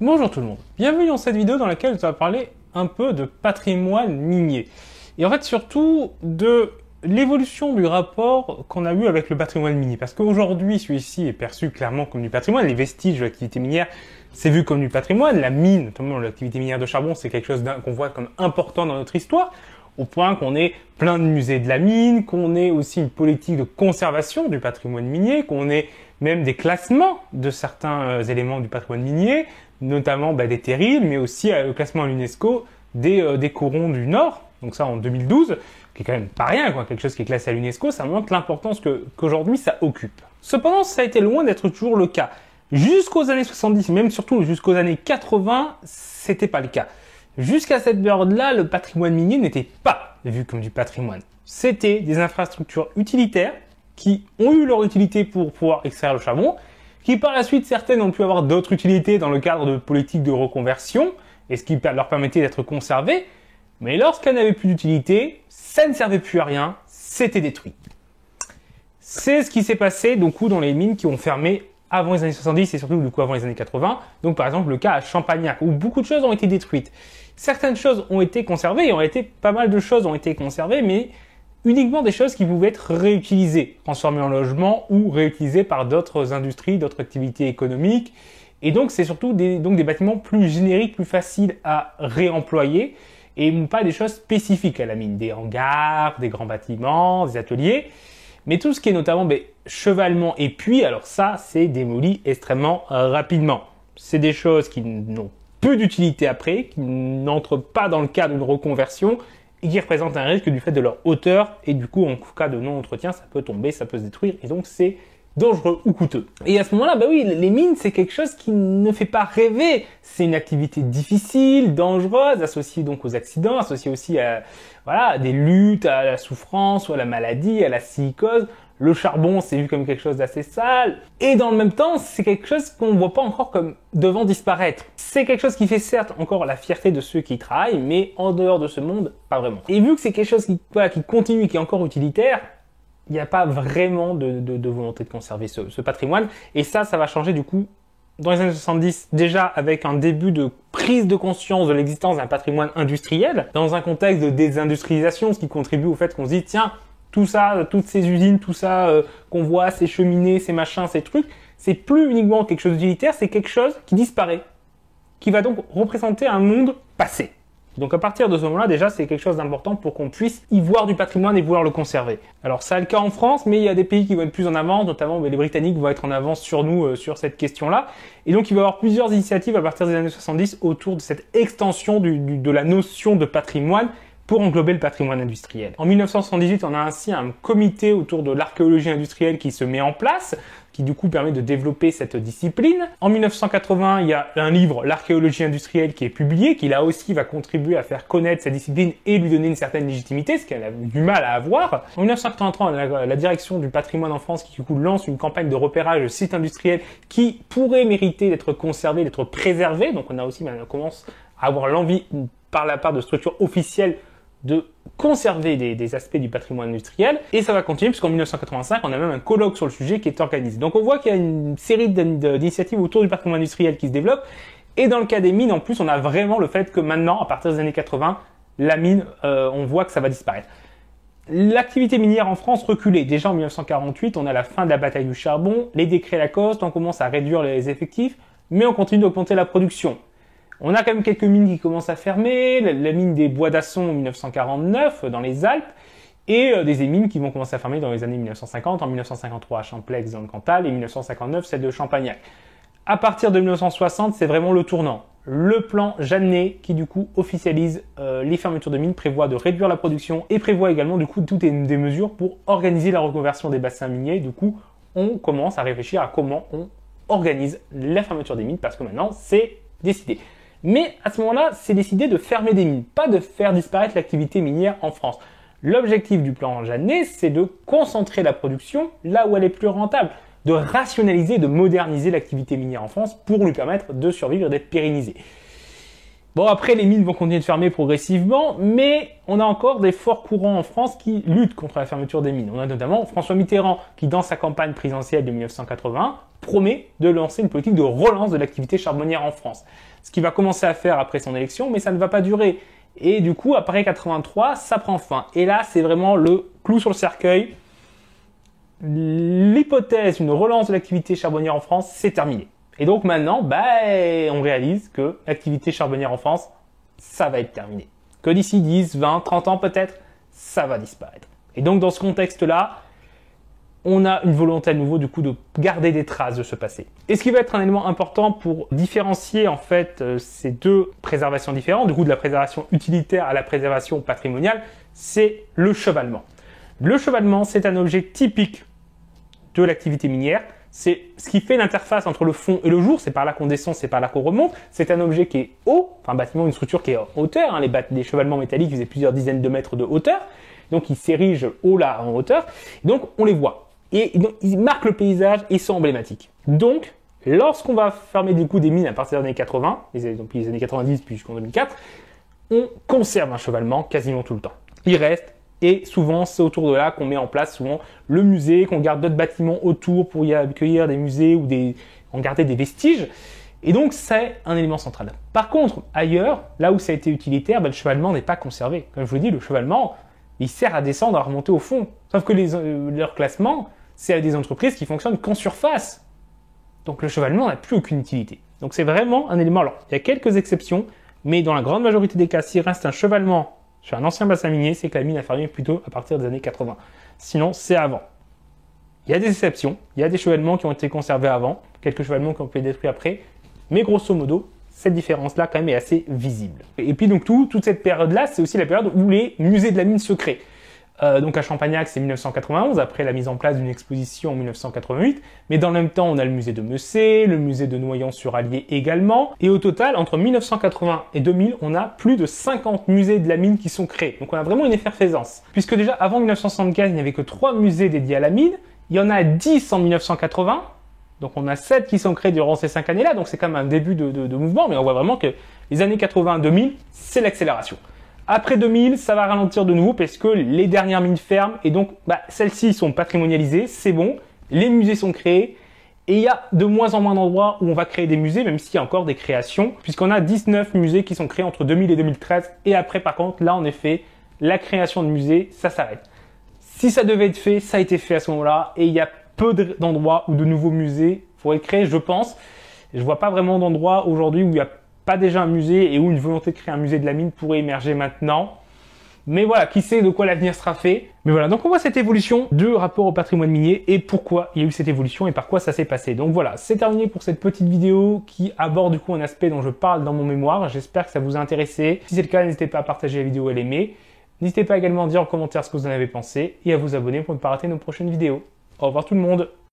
Bonjour tout le monde, bienvenue dans cette vidéo dans laquelle je vais parler un peu de patrimoine minier. Et en fait surtout de l'évolution du rapport qu'on a eu avec le patrimoine minier. Parce qu'aujourd'hui celui-ci est perçu clairement comme du patrimoine, les vestiges de l'activité minière c'est vu comme du patrimoine, la mine, notamment l'activité minière de charbon, c'est quelque chose qu'on voit comme important dans notre histoire, au point qu'on ait plein de musées de la mine, qu'on ait aussi une politique de conservation du patrimoine minier, qu'on ait même des classements de certains éléments du patrimoine minier, notamment des terrils, mais aussi le classement à l'UNESCO des corons du Nord, donc ça en 2012, qui est quand même pas rien, quelque chose qui est classé à l'UNESCO, ça montre l'importance qu'aujourd'hui ça occupe. Cependant, ça a été loin d'être toujours le cas. Jusqu'aux années 70, même surtout jusqu'aux années 80, c'était pas le cas. Jusqu'à cette période-là, le patrimoine minier n'était pas vu comme du patrimoine. C'était des infrastructures utilitaires qui ont eu leur utilité pour pouvoir extraire le charbon, qui par la suite, certaines ont pu avoir d'autres utilités dans le cadre de politiques de reconversion, et ce qui leur permettait d'être conservées, mais lorsqu'elles n'avaient plus d'utilité, ça ne servait plus à rien, c'était détruit. C'est ce qui s'est passé donc dans les mines qui ont fermé avant les années 70 et surtout avant les années 80. Donc par exemple le cas à Champagnac où beaucoup de choses ont été détruites. Certaines choses ont été conservées, pas mal de choses ont été conservées, mais uniquement des choses qui pouvaient être réutilisées, transformées en logement ou réutilisées par d'autres industries, d'autres activités économiques. Et donc c'est surtout des bâtiments plus génériques, plus faciles à réemployer et pas des choses spécifiques à la mine, des hangars, des grands bâtiments, des ateliers. Mais tout ce qui est notamment chevalement et puits, alors ça, c'est démoli extrêmement rapidement. C'est des choses qui n'ont peu d'utilité après, qui n'entrent pas dans le cadre d'une reconversion et qui représentent un risque du fait de leur hauteur. Et du coup, en cas de non-entretien, ça peut tomber, ça peut se détruire et donc c'est dangereux ou coûteux. Et à ce moment-là, les mines, c'est quelque chose qui ne fait pas rêver. C'est une activité difficile, dangereuse, associée donc aux accidents, associée aussi à des luttes, à la souffrance ou à la maladie, à la silicose. Le charbon, c'est vu comme quelque chose d'assez sale. Et dans le même temps, c'est quelque chose qu'on ne voit pas encore comme devant disparaître. C'est quelque chose qui fait certes encore la fierté de ceux qui y travaillent, mais en dehors de ce monde, pas vraiment. Et vu que c'est quelque chose qui continue, qui est encore utilitaire, il n'y a pas vraiment de volonté de conserver ce patrimoine. Et ça va changer du coup dans les années 70, déjà avec un début de prise de conscience de l'existence d'un patrimoine industriel, dans un contexte de désindustrialisation, ce qui contribue au fait qu'on se dit, tiens, tout ça, toutes ces usines, tout ça qu'on voit, ces cheminées, ces machins, ces trucs, c'est plus uniquement quelque chose d'utilitaire, c'est quelque chose qui disparaît, qui va donc représenter un monde passé. Donc à partir de ce moment-là, déjà, c'est quelque chose d'important pour qu'on puisse y voir du patrimoine et vouloir le conserver. Alors ça a le cas en France, mais il y a des pays qui vont être plus en avance, notamment les Britanniques vont être en avance sur nous sur cette question-là. Et donc il va y avoir plusieurs initiatives à partir des années 70 autour de cette extension de la notion de patrimoine pour englober le patrimoine industriel. En 1978, on a ainsi un comité autour de l'archéologie industrielle qui se met en place, qui du coup permet de développer cette discipline. En 1980, il y a un livre, l'archéologie industrielle, qui est publié, qui là aussi va contribuer à faire connaître cette discipline et lui donner une certaine légitimité, ce qu'elle a du mal à avoir. En 1983, on a la direction du patrimoine en France qui du coup lance une campagne de repérage de sites industriels qui pourraient mériter d'être conservés, d'être préservés. Donc on commence à avoir l'envie par la part de structures officielles de conserver des aspects du patrimoine industriel. Et ça va continuer puisqu'en 1985, on a même un colloque sur le sujet qui est organisé. Donc on voit qu'il y a une série d'initiatives autour du patrimoine industriel qui se développent. Et dans le cas des mines, en plus, on a vraiment le fait que maintenant, à partir des années 80, la mine, on voit que ça va disparaître. L'activité minière en France reculait. Déjà en 1948, on a la fin de la bataille du charbon, les décrets Lacoste, on commence à réduire les effectifs, mais on continue d'augmenter la production. On a quand même quelques mines qui commencent à fermer, la mine des Bois d'Asson en 1949 dans les Alpes, et des mines qui vont commencer à fermer dans les années 1950, en 1953 à Champlex dans le Cantal, et 1959 celle de Champagnac. À partir de 1960, c'est vraiment le tournant. Le plan Jeannet qui du coup officialise les fermetures de mines, prévoit de réduire la production et prévoit également du coup toutes des mesures pour organiser la reconversion des bassins miniers. Du coup, on commence à réfléchir à comment on organise la fermeture des mines parce que maintenant c'est décidé. Mais à ce moment-là, c'est décidé de fermer des mines, pas de faire disparaître l'activité minière en France. L'objectif du plan Jeannet, c'est de concentrer la production là où elle est plus rentable, de rationaliser, de moderniser l'activité minière en France pour lui permettre de survivre et d'être pérennisée. Bon, après, les mines vont continuer de fermer progressivement, mais on a encore des forts courants en France qui luttent contre la fermeture des mines. On a notamment François Mitterrand qui, dans sa campagne présidentielle de 1980, promet de lancer une politique de relance de l'activité charbonnière en France. Ce qu'il va commencer à faire après son élection, mais ça ne va pas durer. Et du coup, après 83, ça prend fin. Et là, c'est vraiment le clou sur le cercueil. L'hypothèse d'une relance de l'activité charbonnière en France, c'est terminé. Et donc maintenant, on réalise que l'activité charbonnière en France, ça va être terminé. Que d'ici 10, 20, 30 ans peut-être, ça va disparaître. Et donc dans ce contexte-là, on a une volonté à nouveau du coup de garder des traces de ce passé. Et ce qui va être un élément important pour différencier en fait ces deux préservations différentes, du coup de la préservation utilitaire à la préservation patrimoniale, c'est le chevalement. Le chevalement, c'est un objet typique de l'activité minière. C'est ce qui fait l'interface entre le fond et le jour. C'est par là qu'on descend, c'est par là qu'on remonte. C'est un objet qui est haut, enfin un bâtiment, une structure qui est en hauteur. Les chevalements métalliques faisaient plusieurs dizaines de mètres de hauteur. Donc ils s'érigent haut là en hauteur. Donc on les voit. Et donc, ils marquent le paysage et sont emblématiques. Donc, lorsqu'on va fermer du coup des mines à partir des années 80, depuis les années 90 puis jusqu'en 2004, on conserve un chevalement quasiment tout le temps. Il reste. Et souvent, c'est autour de là qu'on met en place souvent le musée, qu'on garde d'autres bâtiments autour pour y accueillir des musées ou en garder des vestiges. Et donc, c'est un élément central. Par contre, ailleurs, là où ça a été utilitaire, le chevalement n'est pas conservé. Comme je vous l'ai dit, le chevalement, il sert à descendre, à remonter au fond. Sauf que leur classement, c'est à des entreprises qui fonctionnent qu'en surface. Donc, le chevalement n'a plus aucune utilité. Donc, c'est vraiment un élément. Alors, il y a quelques exceptions, mais dans la grande majorité des cas, s'il reste un chevalement sur un ancien bassin minier, c'est que la mine a fermé plutôt à partir des années 80. Sinon, c'est avant. Il y a des exceptions. Il y a des chevalements qui ont été conservés avant, quelques chevalements qui ont été détruits après. Mais grosso modo, cette différence-là, quand même, est assez visible. Et puis, donc, toute cette période-là, c'est aussi la période où les musées de la mine se créent. Donc, à Champagnac, c'est 1991, après la mise en place d'une exposition en 1988. Mais dans le même temps, on a le musée de Messé, le musée de Noyon-sur-Allier également. Et au total, entre 1980 et 2000, on a plus de 50 musées de la mine qui sont créés. Donc, on a vraiment une effervescence. Puisque déjà, avant 1975, il n'y avait que 3 musées dédiés à la mine. Il y en a 10 en 1980. Donc, on a 7 qui sont créés durant ces 5 années-là. Donc, c'est quand même un début de mouvement. Mais on voit vraiment que les années 80-2000, c'est l'accélération. Après 2000, ça va ralentir de nouveau parce que les dernières mines ferment et donc celles-ci sont patrimonialisées, c'est bon, les musées sont créés et il y a de moins en moins d'endroits où on va créer des musées, même s'il y a encore des créations, puisqu'on a 19 musées qui sont créés entre 2000 et 2013 et après par contre, là en effet, la création de musées, ça s'arrête. Si ça devait être fait, ça a été fait à ce moment-là et il y a peu d'endroits où de nouveaux musées pourraient être créés, je pense. Je vois pas vraiment d'endroits aujourd'hui où il y a pas déjà un musée et où une volonté de créer un musée de la mine pourrait émerger maintenant. Mais voilà, qui sait de quoi l'avenir sera fait. Mais voilà, donc on voit cette évolution de rapport au patrimoine minier et pourquoi il y a eu cette évolution et par quoi ça s'est passé. Donc voilà, c'est terminé pour cette petite vidéo qui aborde du coup un aspect dont je parle dans mon mémoire. J'espère que ça vous a intéressé. Si c'est le cas, n'hésitez pas à partager la vidéo et l'aimer. N'hésitez pas également à dire en commentaire ce que vous en avez pensé et à vous abonner pour ne pas rater nos prochaines vidéos. Au revoir tout le monde.